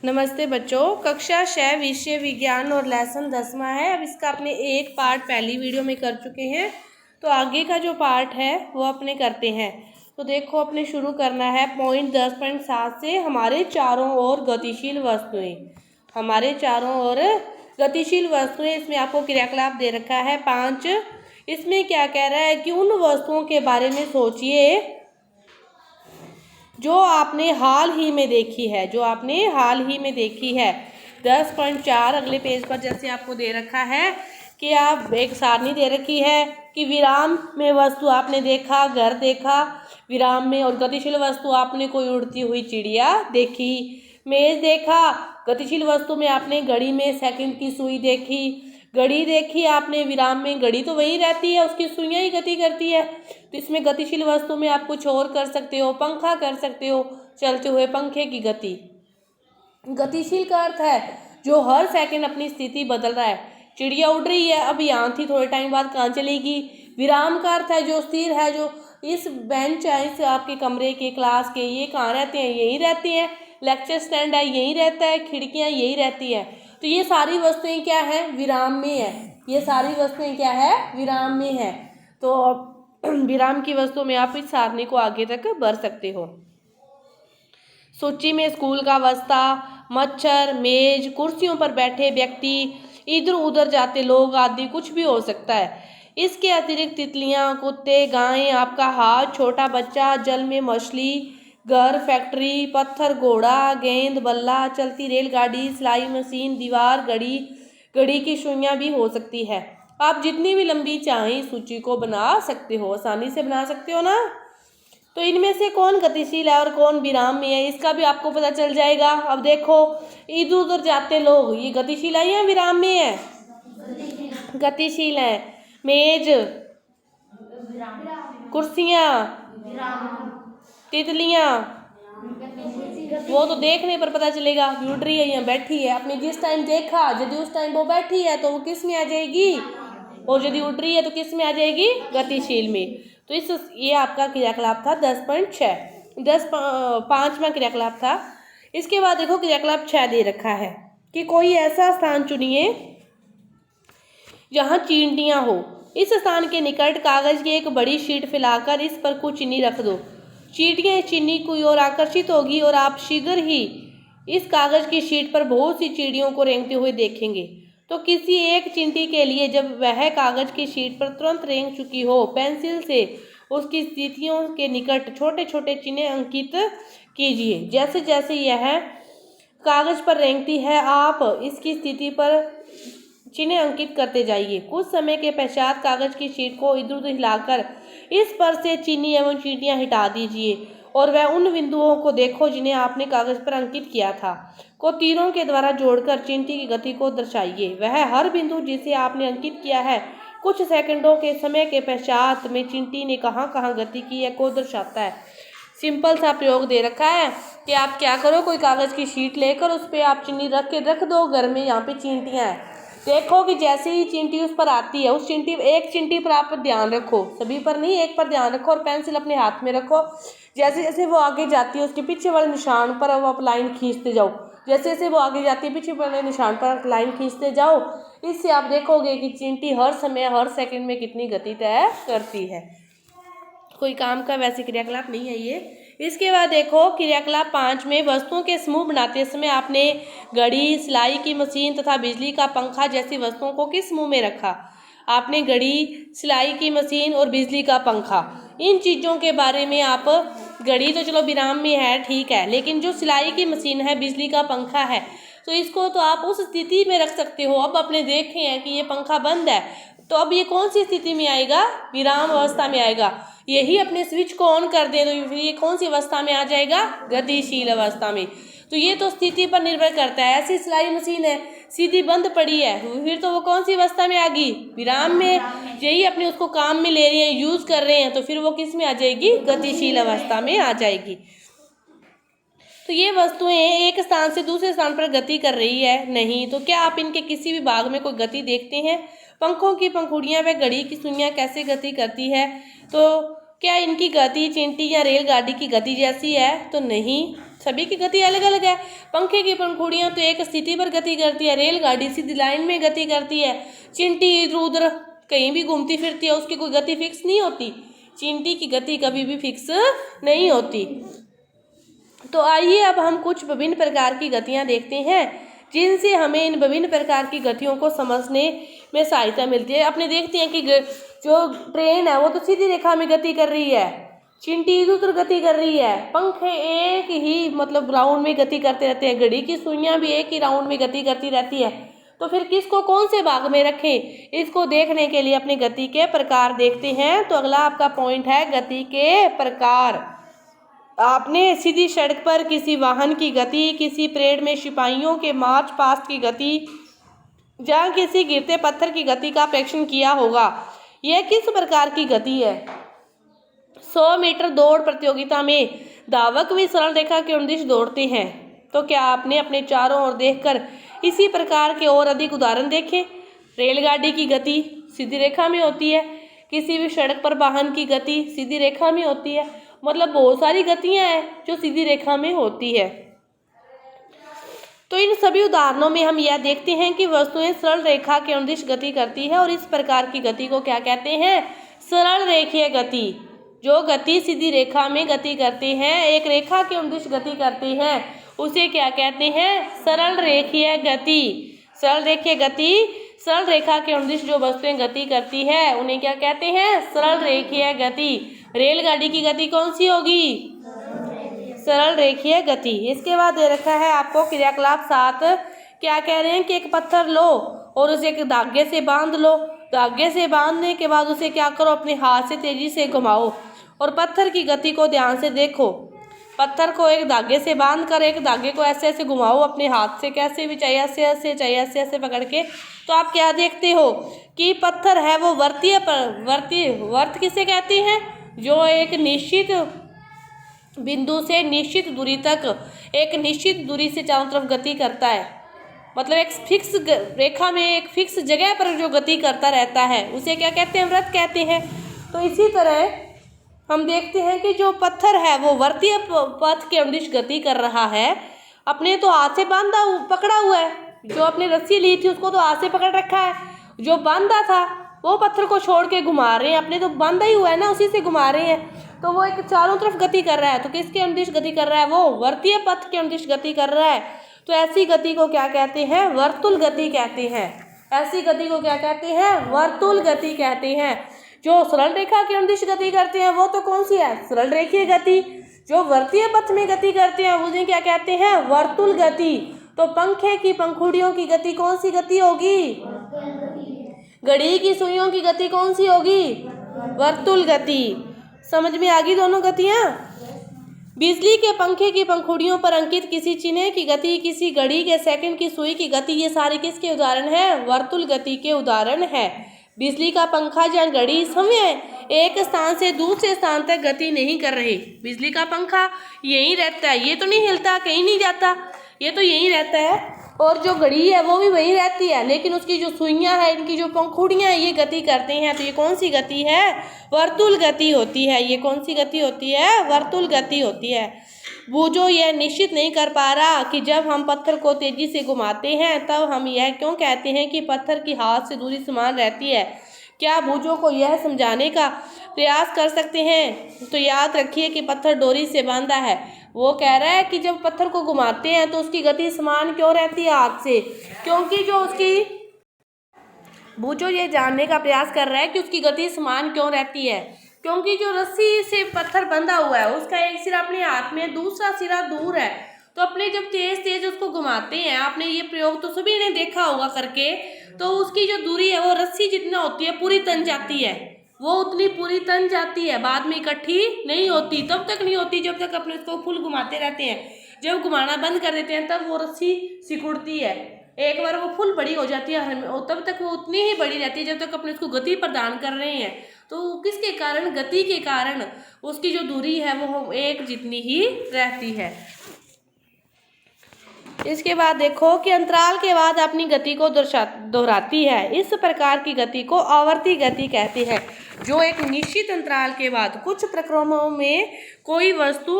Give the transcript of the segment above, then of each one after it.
नमस्ते बच्चों। कक्षा 6 विषय विज्ञान और लेसन 10वां है। अब इसका अपने एक पार्ट पहली वीडियो में कर चुके हैं, तो आगे का जो पार्ट है वो अपने करते हैं। तो देखो, अपने शुरू करना है पॉइंट 10.7 से। हमारे चारों ओर गतिशील वस्तुएं, हमारे चारों ओर गतिशील वस्तुएं। इसमें आपको क्रियाकलाप दे रखा है 5। इसमें क्या कह रहा है कि उन वस्तुओं के बारे में सोचिए जो आपने हाल ही में देखी है, जो आपने हाल ही में देखी है। 10.4 अगले पेज पर जैसे आपको दे रखा है कि आप एक सारणी दे रखी है कि विराम में वस्तु आपने देखा, घर देखा विराम में, और गतिशील वस्तु आपने कोई उड़ती हुई चिड़िया देखी, मेज देखा। गतिशील वस्तु में आपने घड़ी में सेकंड की सुई देखी, घड़ी देखी आपने विराम में, घड़ी तो वही रहती है, उसकी सुइयां ही गति करती है। तो इसमें गतिशील वस्तु में आप कुछ और कर सकते हो, पंखा कर सकते हो, चलते हुए पंखे की गति। गतिशील का अर्थ है जो हर सेकंड अपनी स्थिति बदल रहा है। चिड़िया उड़ रही है, अब यहाँ थी, थोड़े टाइम बाद कहाँ चलेगी। विराम का अर्थ है जो स्थिर है, जो इस बेंच है, इस आपके कमरे के, क्लास के, ये कहाँ रहते हैं, यहीं रहते हैं। लेक्चर स्टैंड है, यहीं रहता है। खिड़कियाँ यही रहती है। तो ये सारी वस्तुएं क्या है, विराम में है। ये सारी वस्तुएं क्या है, विराम में है। तो विराम की वस्तु में आप इस सारणी को आगे तक बढ़ सकते हो। सूची में स्कूल का बस्ता, मच्छर, मेज, कुर्सियों पर बैठे व्यक्ति, इधर उधर जाते लोग आदि कुछ भी हो सकता है। इसके अतिरिक्त तितलियां, कुत्ते, गायें, आपका हाथ, छोटा बच्चा, जल में मछली, घर, फैक्ट्री, पत्थर, घोड़ा, गेंद, बल्ला, चलती रेलगाड़ी, सिलाई मशीन, दीवार, घड़ी, घड़ी की सुइयां भी हो सकती है। आप जितनी भी लंबी चाहें सूची को बना सकते हो, आसानी से बना सकते हो ना। तो इनमें से कौन गतिशील है और कौन विराम में है, इसका भी आपको पता चल जाएगा। अब देखो, इधर उधर जाते लोग, ये गतिशील है या विराम में है? गतिशील है। मेज, कुर्सियाँ, तितलियाँ, वो तो देखने पर पता चलेगा उड़ रही है या बैठी है। आपने जिस टाइम देखा, यदि उस टाइम वो बैठी है तो वो किस में आ जाएगी, और यदि उड़ रही है तो किस में आ जाएगी, गतिशील में। तो ये आपका क्रियाकलाप था 10.6। 5वां क्रियाकलाप था। इसके बाद देखो क्रियाकलाप 6 दे रखा है कि कोई ऐसा स्थान चुनिए जहाँ चींटियाँ हो। इस स्थान के निकट कागज की एक बड़ी शीट फैलाकर इस पर कुछ चीनी रख दो। चींटियाँ इस चीनी की ओर आकर्षित होगी और आप शीघ्र ही इस कागज की शीट पर बहुत सी चिड़ियों को रेंगते हुए देखेंगे। तो किसी एक चींटी के लिए जब वह कागज की शीट पर तुरंत रेंग चुकी हो, पेंसिल से उसकी स्थितियों के निकट छोटे छोटे चिन्ह अंकित कीजिए। जैसे जैसे यह कागज पर रेंगती है, आप इसकी स्थिति पर चिन्ह अंकित करते जाइए। कुछ समय के पश्चात कागज की शीट को इधर उधर हिलाकर इस पर से चीनी एवं चींटियां हटा दीजिए और वह उन बिंदुओं को देखो जिन्हें आपने कागज पर अंकित किया था को तीरों के द्वारा जोड़कर चींटी की गति को दर्शाइए। वह हर बिंदु जिसे आपने अंकित किया है कुछ सेकंडों के समय के पश्चात में चींटी ने कहाँ कहाँ गति की है को दर्शाता है। सिंपल सा प्रयोग दे रखा है कि आप क्या करो, कोई कागज की शीट लेकर उस पर आप चीनी रख के रख दो घर में। यहाँ पे चींटियाँ हैं, देखो कि जैसे ही चींटी उस पर आती है, उस एक चींटी पर आप ध्यान रखो, सभी पर नहीं, एक पर ध्यान रखो और पेंसिल अपने हाथ में रखो। जैसे जैसे वो आगे जाती है उसके पीछे वाले निशान पर अब आप लाइन खींचते जाओ। जैसे जैसे वो आगे जाती है पीछे वाले निशान पर लाइन खींचते जाओ। इससे आप देखोगे कि चींटी हर समय हर सेकंड में कितनी गति तय करती है। कोई काम का वैसे क्रियाकलाप नहीं है ये। इसके बाद देखो क्रियाकलाप 5 में वस्तुओं के समूह बनाते समय आपने घड़ी, सिलाई की मशीन तथा बिजली का पंखा जैसी वस्तुओं को किस समूह में रखा। आपने घड़ी, सिलाई की मशीन और बिजली का पंखा, इन चीज़ों के बारे में आप, घड़ी तो चलो विराम में है, ठीक है, लेकिन जो सिलाई की मशीन है, बिजली का पंखा है, तो इसको तो आप उस स्थिति में रख सकते हो। अब आपने देखे हैं कि ये पंखा बंद है, तो अब ये कौन सी स्थिति में आएगा, विराम अवस्था में आएगा। यही अपने स्विच को ऑन कर दें तो फिर ये कौन सी अवस्था में आ जाएगा, गतिशील अवस्था में। तो ये तो स्थिति पर निर्भर करता है। ऐसी सिलाई मशीन है, सीधी बंद पड़ी है, फिर तो वो कौन सी अवस्था में आ गई, विराम में। यही अपने उसको काम में ले रहे हैं, यूज कर रहे हैं, तो फिर वो किस में आ जाएगी, गतिशील अवस्था में आ जाएगी। तो ये वस्तुएं एक स्थान से दूसरे स्थान पर गति कर रही है नहीं, तो क्या आप इनके किसी भी भाग में कोई गति देखते हैं। पंखों की पंखुड़ियां व घड़ी की सुइयां कैसे गति करती है, तो क्या इनकी गति चींटी या रेलगाड़ी की गति जैसी है, तो नहीं। सभी की गति अलग अलग है। पंखे की पंखुड़ियाँ तो एक स्थिति पर गति करती है, रेलगाड़ी सीधी लाइन में गति करती है, चींटी इधर उधर कहीं भी घूमती फिरती है, उसकी कोई गति फिक्स नहीं होती। चींटी की गति कभी भी फिक्स नहीं होती। तो आइए अब हम कुछ विभिन्न प्रकार की गतियाँ देखते हैं जिनसे हमें इन विभिन्न प्रकार की गतियों को समझने में सहायता मिलती है। अपने देखते हैं कि जो ट्रेन है वो तो सीधी रेखा में गति कर रही है, चींटी इधर उधर गति कर रही है, पंखे एक ही मतलब राउंड में गति करते रहते हैं, घड़ी की सुइयां भी एक ही राउंड में गति करती रहती है। तो फिर किसको कौन से भाग में रखें, इसको देखने के लिए अपनी गति के प्रकार देखते हैं। तो अगला आपका पॉइंट है गति के प्रकार। आपने सीधी सड़क पर किसी वाहन की गति, किसी परेड में सिपाहियों के मार्च पास्ट की गति या किसी गिरते पत्थर की गति का प्रेक्षण किया होगा। यह किस प्रकार की गति है? 100 मीटर दौड़ प्रतियोगिता में धावक भी सरल रेखा के अनुदिश दौड़ते हैं। तो क्या आपने अपने चारों ओर देखकर इसी प्रकार के और अधिक उदाहरण देखे? रेलगाड़ी की गति सीधी रेखा में होती है, किसी भी सड़क पर वाहन की गति सीधी रेखा में होती है, मतलब बहुत सारी गतियां हैं जो सीधी रेखा में होती है। तो इन सभी उदाहरणों में हम यह देखते हैं कि वस्तुएं सरल रेखा के अनुदिश गति करती है और इस प्रकार की गति को क्या कहते हैं? सरल रेखीय गति। जो गति सीधी रेखा में गति करती हैं, एक रेखा के अनुदिश गति करती हैं, उसे क्या कहते हैं? सरल रेखीय गति। सरल रेखीय गति, सरल रेखा के अनुदिश जो वस्तुएं गति करती है उन्हें क्या कहते हैं? सरल रेखीय गति। रेलगाड़ी की गति कौन सी होगी? सरल रेखीय गति। इसके बाद दे रखा है आपको क्रियाकलाप 7। क्या कह रहे हैं कि एक पत्थर लो और उसे एक धागे से बांध लो। धागे से बांधने के बाद उसे क्या करो? अपने हाथ से तेजी से घुमाओ और पत्थर की गति को ध्यान से देखो। पत्थर को एक धागे से बांध कर एक धागे को ऐसे ऐसे घुमाओ अपने हाथ से, कैसे भी, चाहे ऐसे ऐसे चाहे ऐसे ऐसे पकड़ के। तो आप क्या देखते हो कि पत्थर है वो वर्त किसे कहते हैं? जो एक निश्चित बिंदु से निश्चित दूरी तक एक निश्चित दूरी से चारों तरफ गति करता है, मतलब एक फिक्स रेखा में एक फिक्स जगह पर जो गति करता रहता है उसे क्या कहते हैं? वृत्त कहते हैं। तो इसी तरह हम देखते हैं कि जो पत्थर है वो वर्तीय पथ के अनुदिश गति कर रहा है, अपने तो हाथ से पकड़ा हुआ है, जो अपने रस्सी ली थी उसको तो हाथ से पकड़ रखा है, जो बांधा था वो पत्थर को छोड़ के घुमा रहे हैं, अपने तो बांधा ही हुआ है ना, उसी से घुमा रहे हैं। तो वो एक चारों तरफ गति कर रहा है, तो किसके अनुदिश गति कर रहा है? वो वर्तीय पथ के अनुदिश गति कर रहा है। तो ऐसी गति को क्या कहते हैं? वर्तुल गति कहते हैं। ऐसी गति को क्या कहते हैं? वर्तुल गति कहते हैं। जो सरल रेखा के अनुदिश गति करते हैं वो तो कौन सी है? सरल रेखीय गति। जो वर्तीय पथ में गति करते हैं उन्हें क्या कहते हैं? वर्तुल गति। तो पंखे की पंखुड़ियों की गति कौन सी गति होगी? घड़ी की सुइयों की गति कौन सी होगी? वर्तुल गति। समझ में आ गई दोनों गतियां? बिजली के पंखे की पंखुड़ियों पर अंकित किसी चिन्ह की गति, किसी घड़ी के सेकंड की सुई की गति, ये सारे किसके उदाहरण है? वर्तुल गति के उदाहरण है। बिजली का पंखा या घड़ी समय एक स्थान से दूसरे स्थान तक गति नहीं कर रही। बिजली का पंखा यहीं रहता है, ये तो नहीं हिलता, कहीं नहीं जाता, ये तो यहीं रहता है। और जो घड़ी है वो भी वहीं रहती है, लेकिन उसकी जो सुइयां है, इनकी जो पंखुड़ियां ये गति करते हैं। तो ये कौन सी गति है? वर्तुल गति होती है। ये कौन सी गति होती है? वर्तुल गति होती है। वो जो यह निश्चित नहीं कर पा रहा कि जब हम पत्थर को तेजी से घुमाते हैं तब हम यह क्यों कहते हैं कि पत्थर की हाथ से दूरी समान रहती है? क्या भुजों को यह समझाने का प्रयास कर सकते हैं? तो याद रखिए कि पत्थर डोरी से बांधा है। वो कह रहा है कि जब पत्थर को घुमाते हैं तो उसकी गति समान क्यों रहती है हाथ से? क्योंकि जो उसकी भुजो ये जानने का प्रयास कर रहा है कि उसकी गति समान क्यों रहती है, क्योंकि जो रस्सी से पत्थर बंधा हुआ है उसका एक सिरा अपने हाथ में, दूसरा सिरा दूर है। तो अपने जब तेज तेज उसको घुमाते हैं, आपने ये प्रयोग तो सभी ने देखा होगा करके, तो उसकी जो दूरी है वो रस्सी जितना होती है पूरी तन जाती है, वो उतनी पूरी तन जाती है, बाद में इकट्ठी नहीं होती। तब तक नहीं होती जब तक अपने उसको फुल घुमाते रहते हैं। जब घुमाना बंद कर देते हैं तब वो रस्सी सिकुड़ती है। एक बार वो फुल बड़ी हो जाती है और तब तक वो उतनी ही बड़ी रहती है जब तक अपने उसको गति प्रदान कर रहे हैं। तो किसके कारण? गति के कारण उसकी जो दूरी है वो एक जितनी ही रहती है। इसके बाद देखो कि अंतराल के बाद अपनी गति को दोहराती है। इस प्रकार की गति को आवर्ती गति कहते हैं। जो एक निश्चित अंतराल के बाद, कुछ प्रक्रमों में कोई वस्तु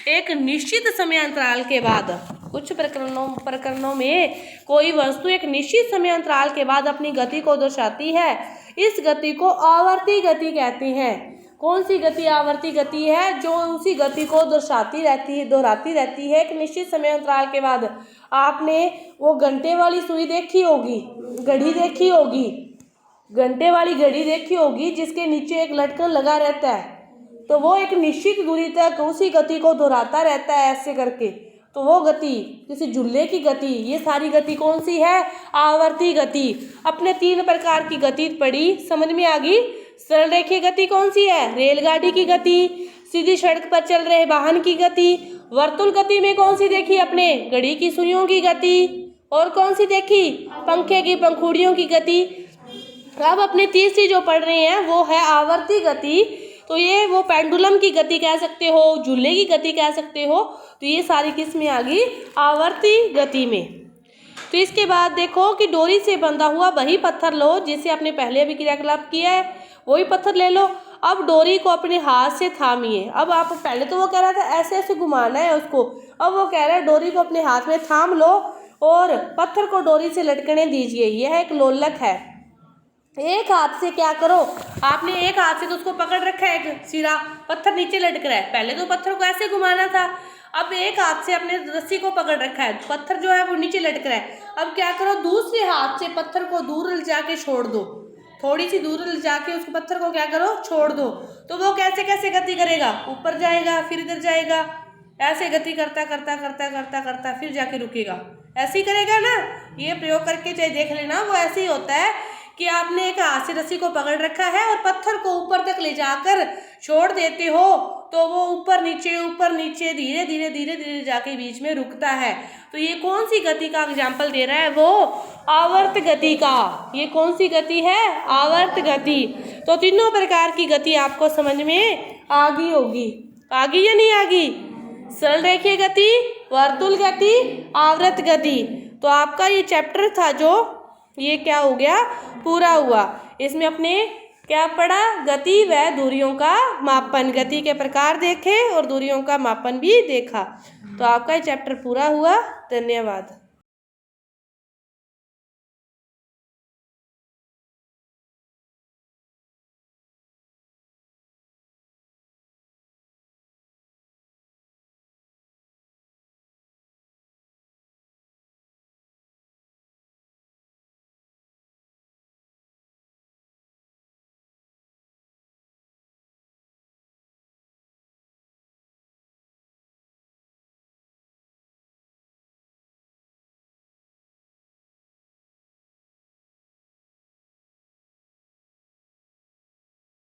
एक निश्चित समय अंतराल के बाद, कुछ प्रकरणों में कोई वस्तु एक निश्चित समय अंतराल के बाद अपनी गति को दर्शाती है। इस गति को आवर्ती गति कहते हैं। कौन सी गति आवर्ती गति है? जो उसी गति को दर्शाती रहती है, दोहराती रहती है एक निश्चित समय अंतराल के बाद। आपने वो घंटे वाली सुई देखी होगी, घड़ी देखी होगी, घंटे वाली घड़ी देखी होगी जिसके नीचे एक लटकन लगा रहता है, तो वो एक निश्चित दूरी तक उसी गति को दोहराता रहता है ऐसे करके, तो वो गति, किसी झूले की गति, ये सारी गति कौन सी है? आवर्ती गति। अपने 3 प्रकार की गति पढ़ी, समझ में आ गई। सरल रेखीय गति कौन सी है? रेलगाड़ी की गति, सीधी सड़क पर चल रहे वाहन की गति। वर्तुल गति में कौन सी देखी अपने? घड़ी की सुइयों की गति। और कौन सी देखी? पंखे की पंखुड़ियों की गति। अब अपने तीसरी जो पढ़ रहे हैं वो है आवर्ती गति। तो ये वो पेंडुलम की गति कह सकते हो, झूले की गति कह सकते हो। तो ये सारी किस में आ गई? आवर्ती गति में। तो इसके बाद देखो कि डोरी से बंधा हुआ वही पत्थर लो जिसे आपने पहले अभी क्रियाकलाप किया है, वही पत्थर ले लो। अब डोरी को अपने हाथ से थामिए। अब आप पहले तो वो कह रहा था ऐसे ऐसे घुमाना है उसको, अब वो कह रहा है डोरी को अपने हाथ में थाम लो और पत्थर को डोरी से लटकने दीजिए। यह एक लोलक है। एक हाथ से क्या करो, आपने एक हाथ से तो उसको पकड़ रखा है, एक सिरा पत्थर नीचे लटक रहा है। पहले तो पत्थर को ऐसे घुमाना था, अब एक हाथ से अपने रस्सी को पकड़ रखा है, पत्थर जो है वो नीचे लटक रहा है। अब क्या करो, दूसरे हाथ से पत्थर को दूर ले जाके छोड़ दो, थोड़ी सी दूर ले जाके उस पत्थर को क्या करो, छोड़ दो। तो वो कैसे कैसे गति करेगा? ऊपर जाएगा, फिर इधर जाएगा, ऐसे गति करता करता करता करता करता फिर जाके रुकेगा। ऐसे ही करेगा ना। ये प्रयोग करके चाहे देख लेना, वो ऐसे ही होता है कि आपने एक हाथ से रस्सी को पकड़ रखा है और पत्थर को ऊपर तक ले जाकर छोड़ देते हो, तो वो ऊपर नीचे धीरे धीरे धीरे धीरे जाके बीच में रुकता है। तो ये कौन सी गति का एग्जाम्पल दे रहा है? वो आवर्त गति का। ये कौन सी गति है? आवर्त गति। तो तीनों प्रकार की गति आपको समझ में आ गई होगी। आ गई या नहीं आ गई? सरल रेखीय गति, वर्तुल गति, आवर्त गति। तो आपका ये चैप्टर था जो ये क्या हो गया, पूरा हुआ। इसमें अपने क्या पढ़ा? गति व दूरियों का मापन, गति के प्रकार देखे और दूरियों का मापन भी देखा। तो आपका ये चैप्टर पूरा हुआ। धन्यवाद।